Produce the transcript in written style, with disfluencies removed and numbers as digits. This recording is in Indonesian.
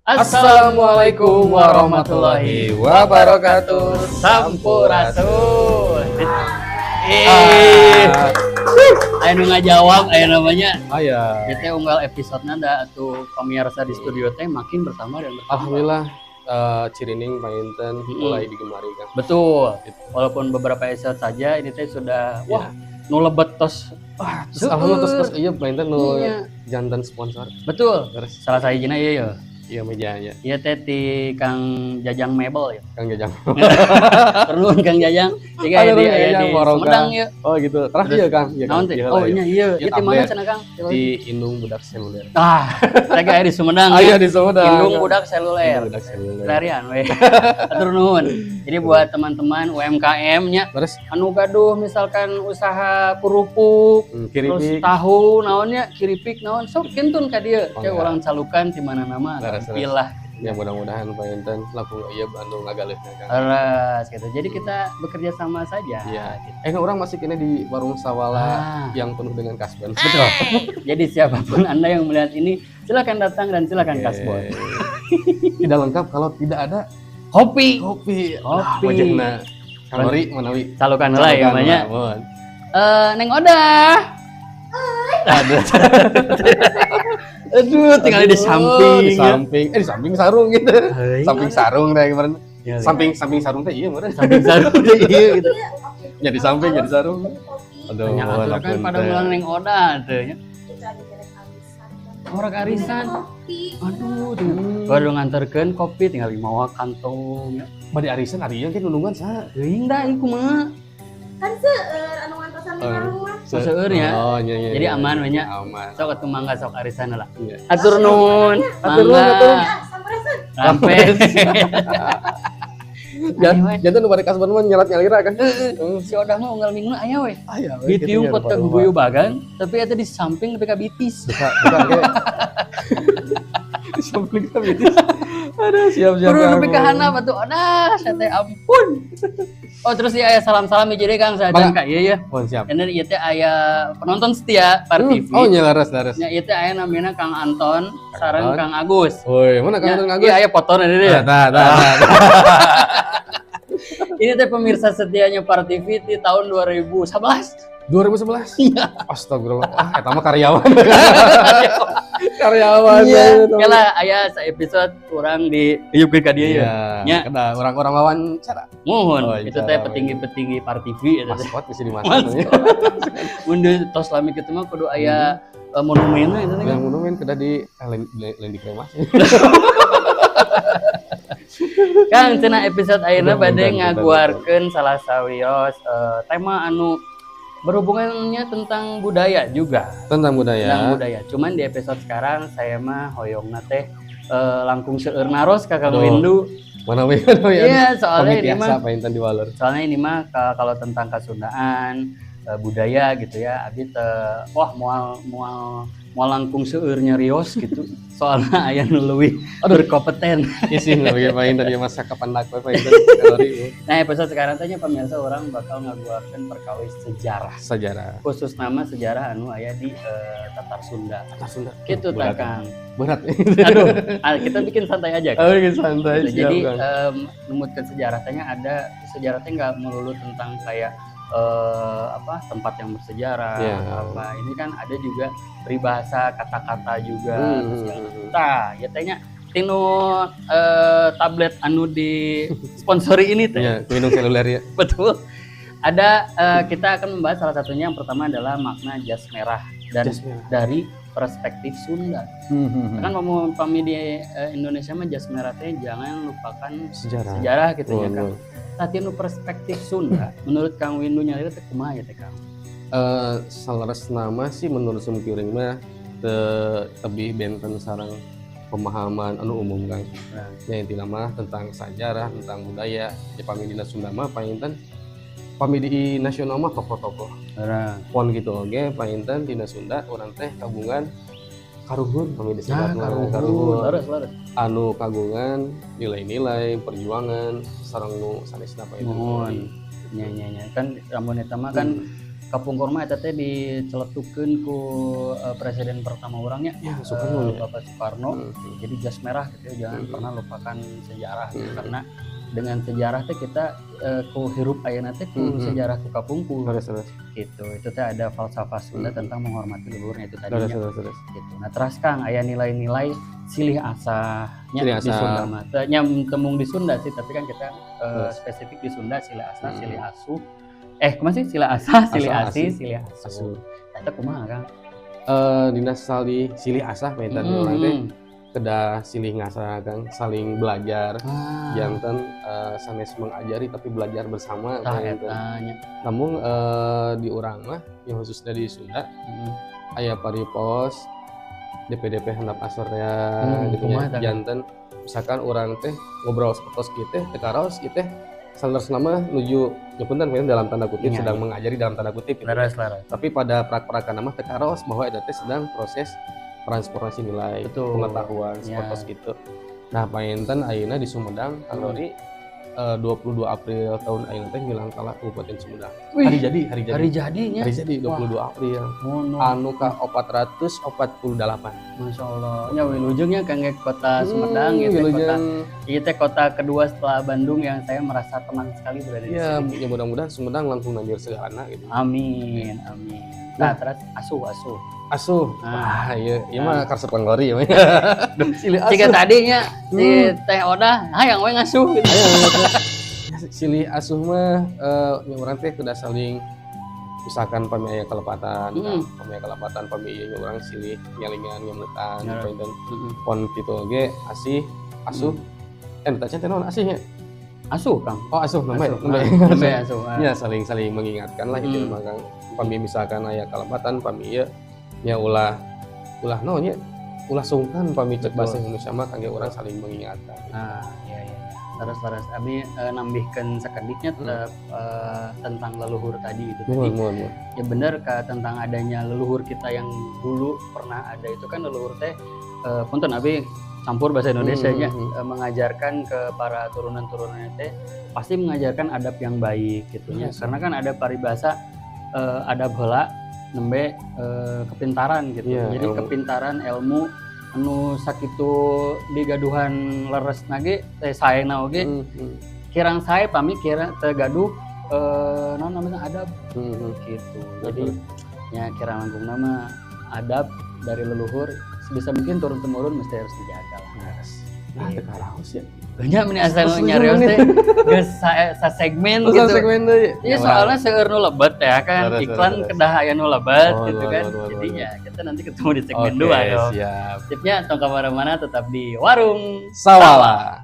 Assalamualaikum warahmatullahi wabarakatuh. Sampurasun. Ayo nu ngajawab, ayo namanya. Aya. Kita unggal episode nada atau pemirsa di studio teh makin bertambah dan bertambah. Alhamdulillah Cirining Painten mulai digemari kan. Betul. Walaupun beberapa episode saja ini teh sudah wah nu lebet tos. Terus alhamdulillah terus iya Painten nu Iya. jantan sponsor. Betul. Terus Salah sahijina ieu ya. iya mejanya Iya teh ti Kang Jajang Mebel ya. Kang Jajang. Perlu Kang Jajang. Jika Ada di Jajang, Morong, Sumedang Kang. ya. Oh gitu. Terakhir ya Kang. Iya Naon teh? Oh iya iya. Ieu di mana cenah Kang? Di Indung Budak Seluler. Saya kayak di Sumedang. Iya di Sumedang. Indung Budak Seluler. Budak Seluler. Larian we. Atur nuhun. Jadi buat teman-teman UMKM nya Terus anu gaduh misalkan usaha kerupuk, terus kiripik. tahu naonnya kiripik naon sok kintun ka dieu. Oh, Teh enggak. urang calukan di mana-nama. Laras, Tampil lah. Ya mudah-mudahan Painten laku iya Bandung ngagalehna Kang. Terus gitu. Jadi kita bekerja sama saja. Iya. Gitu. Orang masih kini di warung Sawala Ah. yang penuh dengan kasban. Betul. Jadi siapapun Anda yang melihat ini, silakan datang dan silakan kasbon. Tidak lengkap kalau tidak ada Kopi. kopi. Kopi. Wajahna kalori manawi. Calukan lah ya namanya. Mohon. Neng Oda. Aduh, tinggal di samping. Di samping. Di samping sarung gitu. Heuy. Samping sarung teh kemarin. Ya, Samping sarung teh iya meureun. samping sarung iya gitu. Ya di samping jadi sarung. Aduh, Banyak aturan kan walaupun pada teh. bulan Neng Oda teh nya. Orang arisan. Aduh, baru nganterkeun kopi tinggal dimawa kantong. Bade arisan ari yang nulungan sa. Teuing da ieu kumaha? Kan seueur anu ngantosan di rumah. Seueur ya. Oh iya iya. Jadi iya. aman we nya. Aman. Sok atuh mangga sok arisan lah. Iya. Atur nuhun. Atur nuhun, atur. Mangga. Ya, sampurasun. Rampes. Jantan nu bade kasban mah nyalat-nyalira kan. Si Odah mah unggal minggu aya we. Aya Ditiung pot ka guguyu bagan, tapi eta di samping nepi ka bitis. Buka ge. Di samping ka bitis. Aduh, siap-siap. Kudu nepi ka handap atuh Odah, saya teh ampun. Oh terus ya aya salam-salam hiji deui Kang saedan ka ieu ya. Oh, siap. Dan ieu teh aya penonton setia Par TV. Oh, nya laras. Nya ieu teh aya namina Kang Anton sareng Anton. Kang Agus. Woi, mana Ya, Kang Agus? iya aya foto na dia. Tah. Ini teh pemirsa setianya Par TV di tahun 2011. 2011. Iya. Astagfirullah. Ah, eta mah karyawan. Karyawan. Iya, lah aya sa episode kurang di ieukeun ka dieu ya. Iya. Nya. Kada orang-orang wawancara. Mohon, Oh, itu insya teh Allah. petinggi-petinggi Par TV eta teh. Maskot bisa dimasak. Mun di tos lami kitu mah kudu aya monumenna eta teh. Yang monumen kada di lain di kremasi. Kang cenah episode ayeuna bade Mudah-mudahan, ngaguarkeun salah sawios tema anu berhubungannya tentang budaya juga. Tentang budaya. Tentang budaya. Cuman di episode sekarang saya mah hoyongna teh langkung seueur naros ka Kang Aduh. Windu. Mana we Iya, soalnya ini mah Painten di Walor. soalnya ini mah kalau tentang Kasundaan budaya gitu ya abi teh wah moal langkung seueur nyarios gitu soalnya aya nu leuwih berkompeten. Isin bagi Painten ya masa kapan dak Painten kalori Nah episode sekarang tanya pemirsa orang bakal ngaguarkeun perkawis sejarah sejarah. khusus nama sejarah anu aya di Tatar Sunda Atas Sunda. gitu tah Kang. Berat. Aduh kita bikin santai aja Oh, Kang. ini santai. Gitu. Jadi siap, Kang. numutkeun sejarah tanya ada sejarah teh nggak melulu tentang kayak tempat yang bersejarah Iya. apa ini kan ada juga peribahasa kata-kata juga Hmm. nah ya tanya tinu tablet anu di sponsori ini teh Ya, minum seluler ya. betul ada kita akan membahas salah satunya yang pertama adalah makna jas merah dan Jas merah. dari perspektif Sunda kan ngomong pami di Indonesia mah jas merah teh jangan lupakan sejarah gitu ya Kang. Tapi nu perspektif Sunda, menurut Kang Windu nyari teh kumaha ya teh Kang? Salaras nama sih menurut sumkiring mah lebih benten sarang pemahaman anu umum Kang. Nah. Ya intinya mah tentang sejarah, tentang budaya. Ya pami dina Sunda mah Painten pami di nasional mah tokoh-tokoh. Nah, Pon gitu oge Painten dina Sunda urang teh kagungan karuhun pami disebut laras. anu kagungan nilai-nilai perjuangan sareng nu sanesna Painten. Mohon. Nya kan ramun eta mah kan kapungkur mah eta teh diceletukeun ku presiden pertama orangnya Bapak Soekarno. Jadi jas merah gitu, jangan pernah lupakan sejarah gitu. Karena dengan sejarah teh kita ku hirup ayeuna teh ku sejarah ku kapungkur gitu. Itu teh ada falsafah Sunda tentang menghormati leluhurnya itu tadinya gitu. Nah terus Kang aya nilai-nilai silih asahnya di Sunda mah nya temung di Sunda sih, tapi kan kita spesifik di Sunda silih asah silih asuh kumaha sih silih asah silih asih silih asuh eta kumaha Kang dinas silih asah medan urang teh kedah silih ngasah Kang, saling belajar janten sanes mengajari tapi belajar bersama namun di urang mah yang khususnya di Sunda aya paripos DPDP handap asornya gitu nya janten misalkan urang teh ngobrol sapotos kieu teh teu karaos kieu teh salerosna nama nuju nyepunten dalam tanda kutip sedang mengajari dalam tanda kutip laras. Tapi pada prak-prakan nama teu karaos bahwa eta teh sedang proses transformasi nilai pengetahuan seperti itu. Nah, painten ayeuna di Sumedang kalori 22 April tahun ayeuna teh milang kalah Kabupaten Sumedang. Hari jadi 22 April. Anu ka 448. Masya Allah. Ya wilujengnya kangge kota Sumedang gitu kota kedua setelah Bandung yang saya merasa tenang sekali berada di sini. Ya mudah-mudahan Sumedang langsung nanjir segalana gitu. Amin. Nah, terus asuh. Iya mah karsep panggori ya. Silih asuh. Jika tadinya si Teh Oda hayang we ngasuh gitu. Silih asuh mah yang urang teh kudu saling misalkan pami aya kalepatan, pami ieu urang silih nyalingan nyametan painten pon kitu ge asih asuh. Eta teh naon asihnya? Asuh Kang. Oh asuh nembe asuh. Ya saling mengingatkan lah itu mah Kang. Pami misalkan aya kalepatan pami ieu nya ulah naon nya ulah sungkan pami cek bahasa Indonesia mah kangge urang saling mengingatkan. Iya. Terus abi nambihkeun sakediknya tentang leluhur tadi itu tadi. Ya bener tentang adanya leluhur kita yang dulu pernah ada itu kan leluhur teh punten abi campur bahasa Indonesianya mengajarkan ke para turunan-turunannya teh pasti mengajarkan adab yang baik gitu ya. Karena kan ada paribasa adab heula nembe kepintaran gitu. Jadi kepintaran ilmu anu sakitu digaduhan leres nage teh saena oge kirang sae pami kira teu gaduh naon namanya adab gitu. Jadi nya kira langkung nama adab dari leluhur sebisa mungkin turun temurun mesti harus dijaga lah. Nah, teu karaos ya. Banyak meni asal nyarios teh geus sa segmen gitu. Iya soalnya seueur nu lebet ya kan iklan kedah aya nu lebet gitu kan. Jadinya kita nanti ketemu di segmen 2 dong. Siap. Tipnya tong ka mana-mana tetap di Warung Sawala.